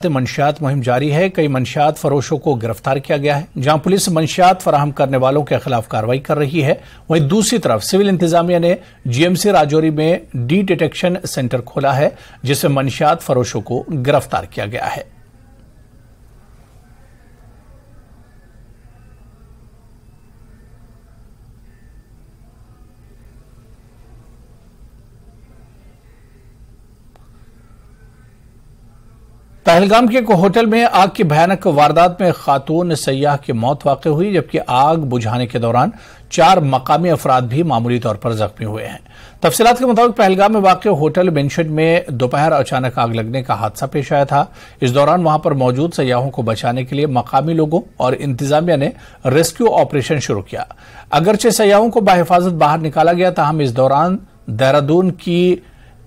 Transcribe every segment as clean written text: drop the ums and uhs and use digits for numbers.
منشیات مہم جاری ہے. کئی منشیات فروشوں کو گرفتار کیا گیا ہے. جہاں پولیس منشیات فراہم کرنے والوں کے خلاف کارروائی کر رہی ہے، وہیں دوسری طرف سول انتظامیہ نے جی ایم سی راجوری میں ڈی ڈیٹیکشن سینٹر کھولا ہے، جس میں منشیات فروشوں کو گرفتار کیا گیا ہے. پہلگام کے ایک ہوٹل میں آگ کی بھیانک واردات میں خاتون سیاح کی موت واقع ہوئی، جبکہ آگ بجھانے کے دوران 4 مقامی افراد بھی معمولی طور پر زخمی ہوئے ہیں. تفصیلات کے مطابق پہلگام میں واقع ہوٹل مینشن میں دوپہر اچانک آگ لگنے کا حادثہ پیش آیا تھا. اس دوران وہاں پر موجود سیاحوں کو بچانے کے لیے مقامی لوگوں اور انتظامیہ نے ریسکیو آپریشن شروع کیا. اگرچہ سیاحوں کو بحفاظت باہر نکالا گیا، تاہم اس دوران دہرادون کی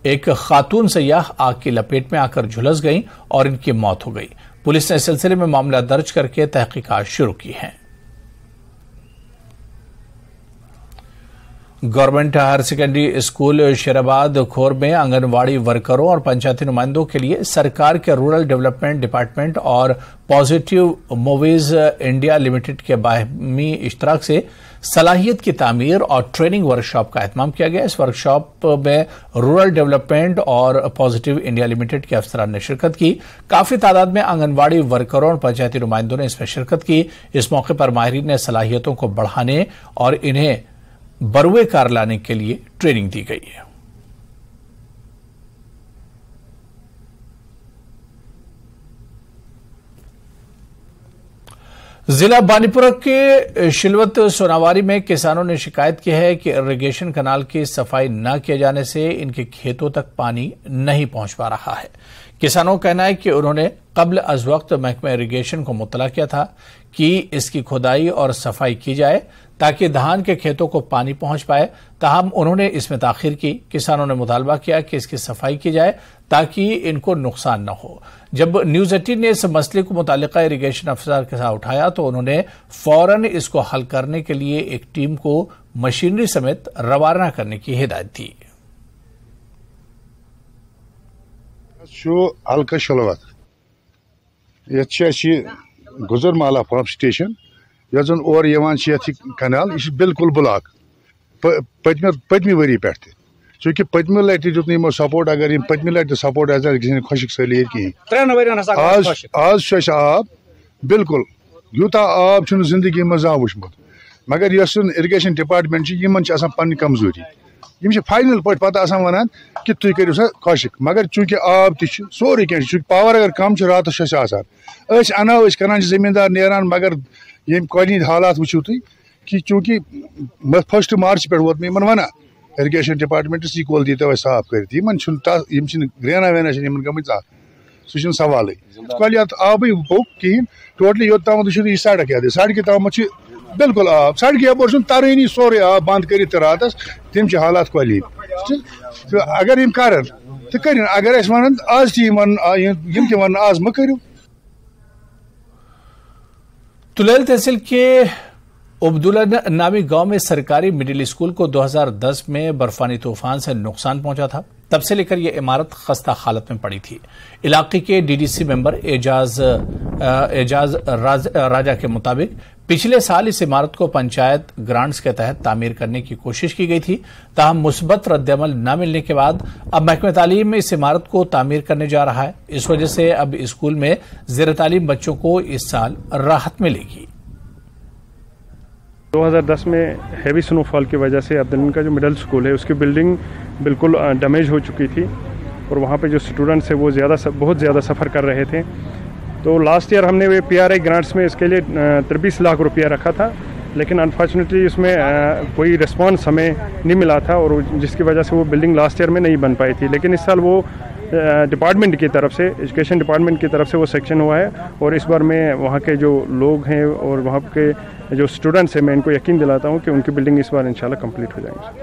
ایک خاتون سیاح آگ کی لپیٹ میں آ کر جھلس گئیں اور ان کی موت ہو گئی. پولیس نے اس سلسلے میں معاملہ درج کر کے تحقیقات شروع کی ہیں. گورنمنٹ ہائر سیکنڈری اسکول شیرآباد کھور میں آنگن واڑی ورکروں اور پنچایتی نمائندوں کے لیے سرکار کے رورل ڈیولپمنٹ ڈپارٹمنٹ اور پازیٹیو موویز انڈیا لمیٹڈ کے باہمی اشتراک سے صلاحیت کی تعمیر اور ٹریننگ ورکشاپ کا اہتمام کیا گیا. اس ورکشاپ میں رورل ڈیولپمنٹ اور پازیٹیو انڈیا لمیٹڈ کے افسران نے شرکت کی. کافی تعداد میں آنگن واڑی ورکروں اور پنچایتی نمائندوں نے اس میں شرکت کی. اس موقع پر ماہرین نے صلاحیتوں کو بڑھانے اور انہیں بروئے کار لانے کے لیے ٹریننگ دی گئی ہے. ضلع بانی پورہ کے شلوت سوناواری میں کسانوں نے شکایت کی ہے کہ اریگیشن کنال کی صفائی نہ کیے جانے سے ان کے کھیتوں تک پانی نہیں پہنچ پا رہا ہے. کسانوں کا کہنا ہے کہ انہوں نے قبل از وقت محکمہ اریگیشن کو مطلع کیا تھا کہ اس کی کھدائی اور صفائی کی جائے تاکہ دھان کے کھیتوں کو پانی پہنچ پائے، تاہم انہوں نے اس میں تاخیر کی. کسانوں نے مطالبہ کیا کہ اس کی صفائی کی جائے تاکہ ان کو نقصان نہ ہو. جب نیوز 18 نے اس مسئلے کو متعلقہ اریگیشن افسر کے ساتھ اٹھایا تو انہوں نے فوراً اس کو حل کرنے کے لیے ایک ٹیم کو مشینری سمیت روانہ کرنے کی ہدایت دی. حلقہ شلوت یہ گزر مالا پمپ سٹیشن یس زن اور یہ کنال یہ بالکل بلاک پتمہ وری پہ چونکہ پتمہ لٹہ دیت نمو سپورٹ. اگر پتمہ لٹہ سپورٹ گھن خشک سالی کہین آز آب بالکل یوتہ آب زندگی من زان وچمت. مگر یس اریگیشن ڈپارٹمنٹ ان پن کمزوری فائنل پہ پتہ ونان کہ تھی کرو سا خشک. مگر چونکہ آب تہ سوری کی چونکہ پاور اگر کم راتس انا کران زمیندار نیران. مگر یم قونی حالات وچو تھی کہ چونکہ 1 مارچ پہ ووت میں ونان اریگیشن ڈپارٹمنٹس یہ کول دیو صاف کرم گرینا وینا گمت سہ سوال کل آبی ہوک کہین ٹوٹلی یوت تام یہ سڑک یاد سڑکہ تام بالکل آب سڑکہ یپور ترینی سورے آب بند کرت راتس تم حالات کلی. اگر کرن تو کرن اگر ون آز تہ ون آز مہ کرو. تلیل تحصیل کے عبداللہ نامی گاؤں میں سرکاری مڈل اسکول کو 2010 میں برفانی طوفان سے نقصان پہنچا تھا. تب سے لے کر یہ عمارت خستہ حالت میں پڑی تھی. علاقے کے ڈی ڈی سی ممبر اعجاز راجہ کے مطابق پچھلے سال اس عمارت کو پنچایت گرانٹس کے تحت تعمیر کرنے کی کوشش کی گئی تھی، تاہم مثبت رد عمل نہ ملنے کے بعد اب محکمہ تعلیم اس عمارت کو تعمیر کرنے جا رہا ہے. اس وجہ سے اب اسکول میں زیر تعلیم بچوں کو اس سال راحت ملے گی. 2010 میں ہیوی سنو فال کی وجہ سے عبدالمین کا جو مڈل اسکول ہے اس کی بلڈنگ بالکل ڈیمیج ہو چکی تھی اور وہاں پہ جو اسٹوڈنٹس ہیں وہ بہت زیادہ سفر کر رہے تھے. تو لاسٹ ایئر ہم نے وہ پی آر آئی گرانٹس میں اس کے لیے 23 لاکھ روپیہ رکھا تھا، لیکن انفارچونیٹلی اس میں کوئی رسپانس ہمیں نہیں ملا تھا اور جس کی وجہ سے وہ بلڈنگ لاسٹ ایئر میں نہیں بن پائی تھی. لیکن اس سال وہ ڈپارٹمنٹ کی طرف سے ایجوکیشن ڈپارٹمنٹ کی طرف سے وہ سیکشن ہوا ہے اور اس بار میں وہاں کے جو لوگ ہیں اور وہاں کے جو اسٹوڈنٹس ہیں میں ان کو یقین دلاتا ہوں کہ ان کی بلڈنگ اس بار انشاءاللہ کمپلیٹ ہو جائیں گی.